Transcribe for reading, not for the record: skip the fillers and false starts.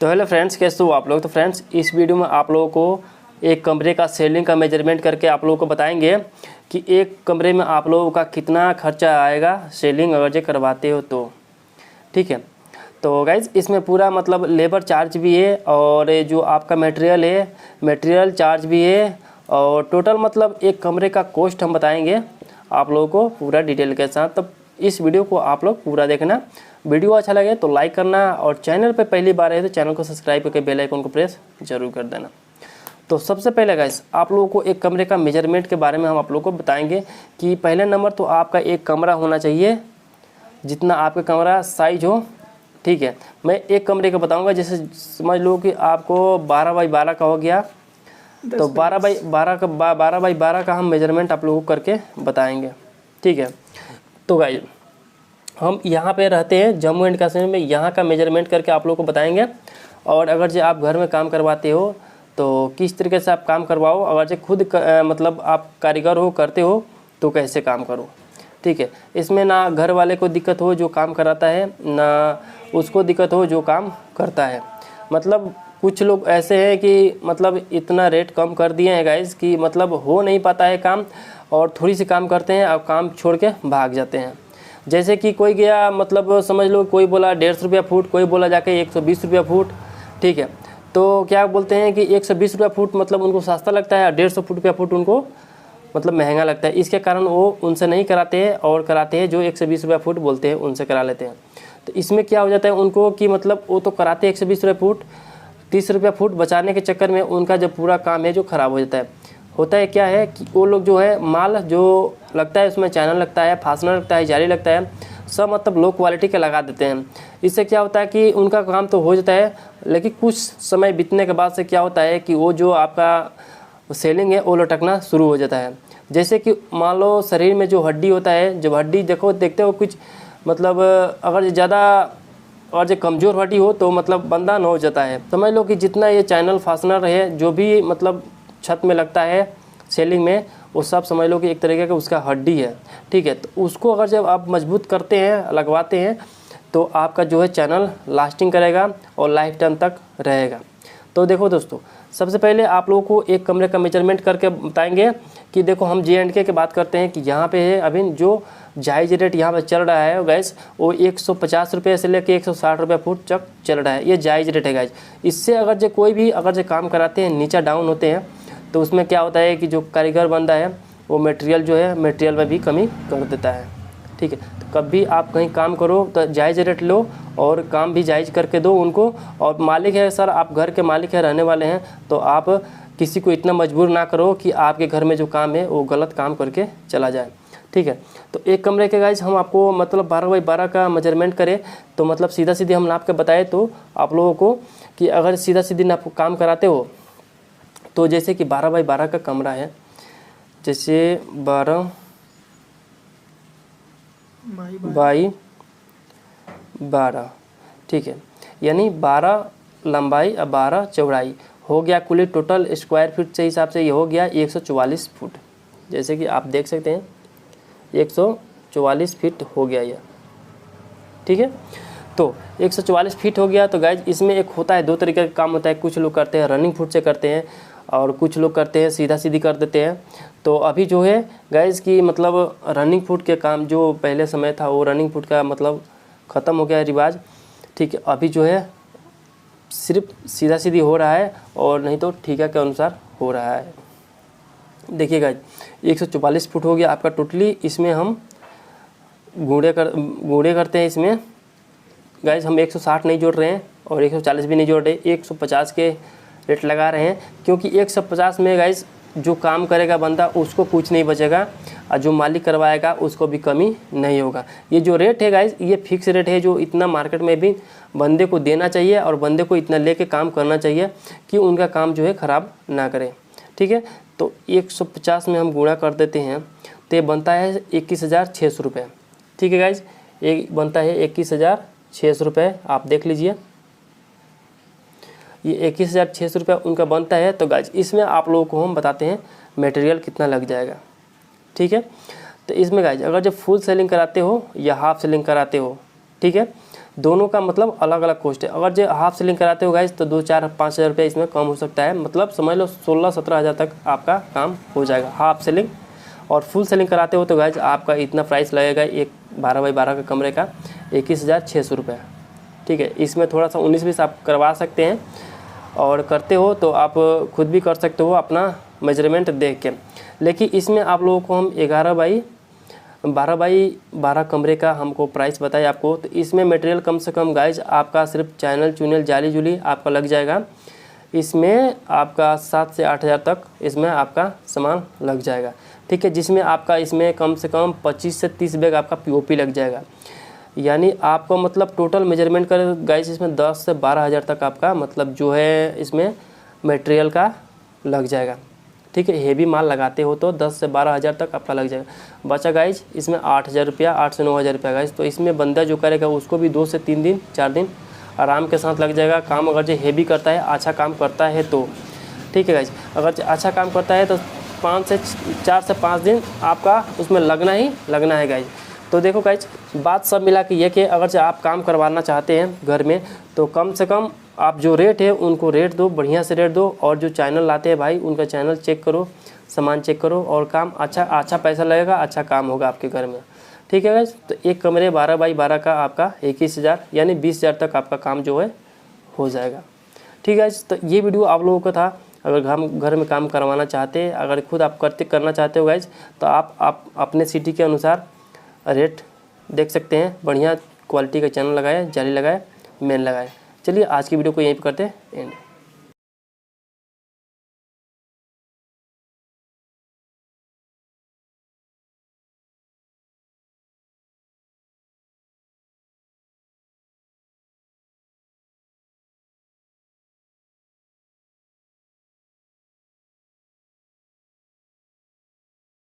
तो hello friends, कैसे हो आप लोग। तो फ्रेंड्स, इस वीडियो में आप लोगों को एक कमरे का सेलिंग का मेजरमेंट करके आप लोगों को बताएंगे कि एक कमरे में आप लोगों का कितना खर्चा आएगा सेलिंग अगर जो करवाते हो तो। ठीक है, तो गाइज इसमें पूरा मतलब लेबर चार्ज भी है और ये जो आपका मटेरियल है मटेरियल चार्ज भी है और टोटल मतलब एक कमरे का कॉस्ट हम बताएंगे आप लोगों को पूरा डिटेल के साथ। तब इस वीडियो को आप लोग पूरा देखना। वीडियो अच्छा लगे तो लाइक करना और चैनल पे पहली बार है तो चैनल को सब्सक्राइब करके बेल आइकन को प्रेस जरूर कर देना। तो सबसे पहले गाइस आप लोगों को एक कमरे का मेजरमेंट के बारे में हम आप लोगों को बताएंगे कि पहले नंबर तो आपका एक कमरा होना चाहिए जितना आपका कमरा साइज हो। ठीक है, मैं एक कमरे का बताऊंगा। जैसे समझ लो कि आपको 12 बाई 12 का हो गया तो 12 बाई 12 का हम मेजरमेंट आप लोगों को करके बताएंगे। ठीक है, तो गाइस हम यहाँ पे रहते हैं जम्मू एंड कश्मीर में, यहाँ का मेजरमेंट करके आप लोगों को बताएंगे। और अगर जो आप घर में काम करवाते हो तो किस तरीके से आप काम करवाओ, अगर जो खुद मतलब आप कारीगर हो करते हो तो कैसे काम करो। ठीक है, इसमें ना घर वाले को दिक्कत हो जो काम कराता है, ना उसको दिक्कत हो जो काम करता है। मतलब कुछ लोग ऐसे हैं कि मतलब इतना रेट कम कर दिए हैं गाइस कि मतलब हो नहीं पाता है काम और थोड़ी सी काम करते हैं और काम छोड़ के भाग जाते हैं। जैसे कि कोई गया मतलब समझ लो कोई बोला 150 रुपया फुट, कोई बोला जाके 120 रुपया फुट। ठीक है, तो क्या बोलते हैं कि 120 रुपया फुट मतलब उनको सस्ता लगता है और 150 रुपया फुट उनको मतलब महंगा लगता है। इसके कारण वो उनसे नहीं कराते हैं और कराते हैं जो 120 रुपया फुट बोलते हैं उनसे करा लेते हैं। तो इसमें क्या हो जाता है उनको कि मतलब वो तो कराते हैं 120 रुपया फुट, 30 रुपया फुट बचाने के चक्कर में उनका जब पूरा काम है जो ख़राब हो जाता है। होता है क्या है कि वो लोग जो है माल जो लगता है उसमें चैनल लगता है, फास्टनर लगता है, जाली लगता है, सब मतलब लो क्वालिटी के लगा देते हैं। इससे क्या होता है कि उनका काम तो हो जाता है लेकिन कुछ समय बीतने के बाद से क्या होता है कि वो जो आपका सेलिंग है वो लटकना शुरू हो जाता है। जैसे कि मान लो शरीर में जो हड्डी होता है, जब हड्डी देखते हो कुछ मतलब अगर ज़्यादा और जो कमज़ोर हड्डी हो तो मतलब बंदा न हो जाता है। समझ लो कि जितना ये चैनल फास्टनर है जो भी मतलब छत में लगता है सेलिंग में, वो सब समझ लो कि एक तरीके का उसका हड्डी है। ठीक है, तो उसको अगर जब आप मजबूत करते हैं लगवाते हैं तो आपका जो है चैनल लास्टिंग करेगा और लाइफ टाइम तक रहेगा। तो देखो दोस्तों, सबसे पहले आप लोगों को एक कमरे का मेजरमेंट करके बताएंगे कि देखो हम J&K की बात करते हैं कि यहाँ पे है अभी जो जायज़ रेट यहाँ पे चल रहा है गैस वो 150 रुपये से लेकर 160 रुपये फुट तक चल रहा है। ये जायज़ रेट है गैस। इससे अगर जो कोई भी अगर जो काम कराते हैं नीचा डाउन होते हैं तो उसमें क्या होता है कि जो कारीगर बंदा है वो मटेरियल जो है मटेरियल में भी कमी कर देता है। ठीक है, तो कभी आप कहीं काम करो तो जायज़ रेट लो और काम भी जायज़ करके दो उनको। और मालिक है सर, आप घर के मालिक है, रहने वाले हैं, तो आप किसी को इतना मजबूर ना करो कि आपके घर में जो काम है वो गलत काम करके चला जाए। ठीक है, तो एक कमरे के गाइज हम आपको मतलब 12 बाई 12 का मेजरमेंट करें तो मतलब सीधा सीधी हम नाप के बताए तो आप लोगों को कि अगर सीधा सीधी नाप काम कराते हो तो जैसे कि 12 बाई 12 का कमरा है, जैसे 12 बाई 12। ठीक है, यानी 12 लंबाई और 12 चौड़ाई हो गया। कुल टोटल स्क्वायर फीट के हिसाब से ये हो गया 144 फुट। जैसे कि आप देख सकते हैं 144 फीट हो गया ये। ठीक है, तो 144 फीट हो गया। तो गाइज इसमें एक होता है दो तरीके का काम होता है। कुछ लोग करते हैं रनिंग फुट से करते हैं और कुछ लोग करते हैं सीधा सीधी कर देते हैं। तो अभी जो है गाइज की मतलब रनिंग फुट के काम जो पहले समय था वो रनिंग फुट का मतलब ख़त्म हो गया है रिवाज। ठीक है, अभी जो है सिर्फ सीधा सीधी हो रहा है और नहीं तो ठीका के अनुसार हो रहा है। देखिए गाइज 144 फुट हो गया आपका टोटली। इसमें हम गूढ़े करते हैं। इसमें गाइज हम 160 नहीं जोड़ रहे हैं और 140 भी नहीं जोड़ रहे, 150 के रेट लगा रहे हैं क्योंकि 150 में गाइज जो काम करेगा बंदा उसको कुछ नहीं बचेगा और जो मालिक करवाएगा उसको भी कमी नहीं होगा। ये जो रेट है गाइज ये फिक्स रेट है जो इतना मार्केट में भी बंदे को देना चाहिए और बंदे को इतना लेके काम करना चाहिए कि उनका काम जो है ख़राब ना करे। ठीक है, तो 150 में हम गुणा कर देते हैं तो ये बनता है 21,600 रुपये। ठीक है गाइज, ये बनता है 21,600 रुपये। आप देख लीजिए ये 21,600 रुपये उनका बनता है। तो गाइज इसमें आप लोगों को हम बताते हैं मटेरियल कितना लग जाएगा। ठीक है, तो इसमें गाइज अगर जब फुल सेलिंग कराते हो या हाफ सेलिंग कराते हो, ठीक है, दोनों का मतलब अलग अलग कॉस्ट है। अगर जो हाफ सेलिंग कराते हो गाइज तो 2-4-5 हज़ार रुपये इसमें कम हो सकता है, मतलब समझ लो 16-17 हज़ार तक आपका काम हो जाएगा हाफ सेलिंग। और फुल सेलिंग कराते हो तो गाइज आपका इतना प्राइस लगेगा एक 12x12 का कमरे का 21,600 रुपये। ठीक है, इसमें थोड़ा सा 19-20 आप करवा सकते हैं, और करते हो तो आप खुद भी कर सकते हो अपना मेजरमेंट देख के। लेकिन इसमें आप लोगों को हम 12x12 कमरे का हमको प्राइस बताए आपको। तो इसमें मटेरियल कम से कम गाइज आपका सिर्फ चैनल चुनल जाली जुली आपका लग जाएगा, इसमें आपका 7 से 8 हज़ार तक इसमें आपका सामान लग जाएगा। ठीक है, जिसमें आपका इसमें कम से कम 25 से 30 बैग आपका पीओपी लग जाएगा। यानी आपको मतलब टोटल मेजरमेंट कर गाइज इसमें 10 से 12 हज़ार तक आपका मतलब जो है इसमें मटेरियल का लग जाएगा। ठीक है, हेवी माल लगाते हो तो 10 से 12 हज़ार तक आपका लग जाएगा। बचा गाइज इसमें 8 हज़ार रुपया, 8 से 9 हज़ार रुपया गाइज। तो इसमें बंदा जो करेगा उसको भी 2 से 3 दिन 4 दिन आराम के साथ लग जाएगा काम, अगर जो हेवी करता है, अच्छा काम करता है तो। ठीक है गाइज, अगर अच्छा काम करता है तो 4 से 5 दिन आपका उसमें लगना ही लगना है गाइज। तो देखो गाइज, बात सब मिला के ये कि अगर जो आप काम करवाना चाहते हैं घर में तो कम से कम आप जो रेट है उनको रेट दो, बढ़िया से रेट दो। और जो चैनल लाते हैं भाई उनका चैनल चेक करो, सामान चेक करो, और काम अच्छा पैसा लगेगा, अच्छा काम होगा आपके घर में। ठीक है गाइज, तो एक कमरे 12x12 का आपका 21,000 यानी 20,000 तक आपका काम जो है हो जाएगा। ठीक है गाइज, तो ये वीडियो आप लोगों का था। अगर घर में काम करवाना चाहते हैं, अगर खुद आप करना चाहते हो गाइज, तो आप अपने सिटी के अनुसार रेट देख सकते हैं। बढ़िया क्वालिटी का चैनल लगाए, जाली लगाए, मेन लगाए। चलिए आज की वीडियो को यहीं पे करते हैं एंड।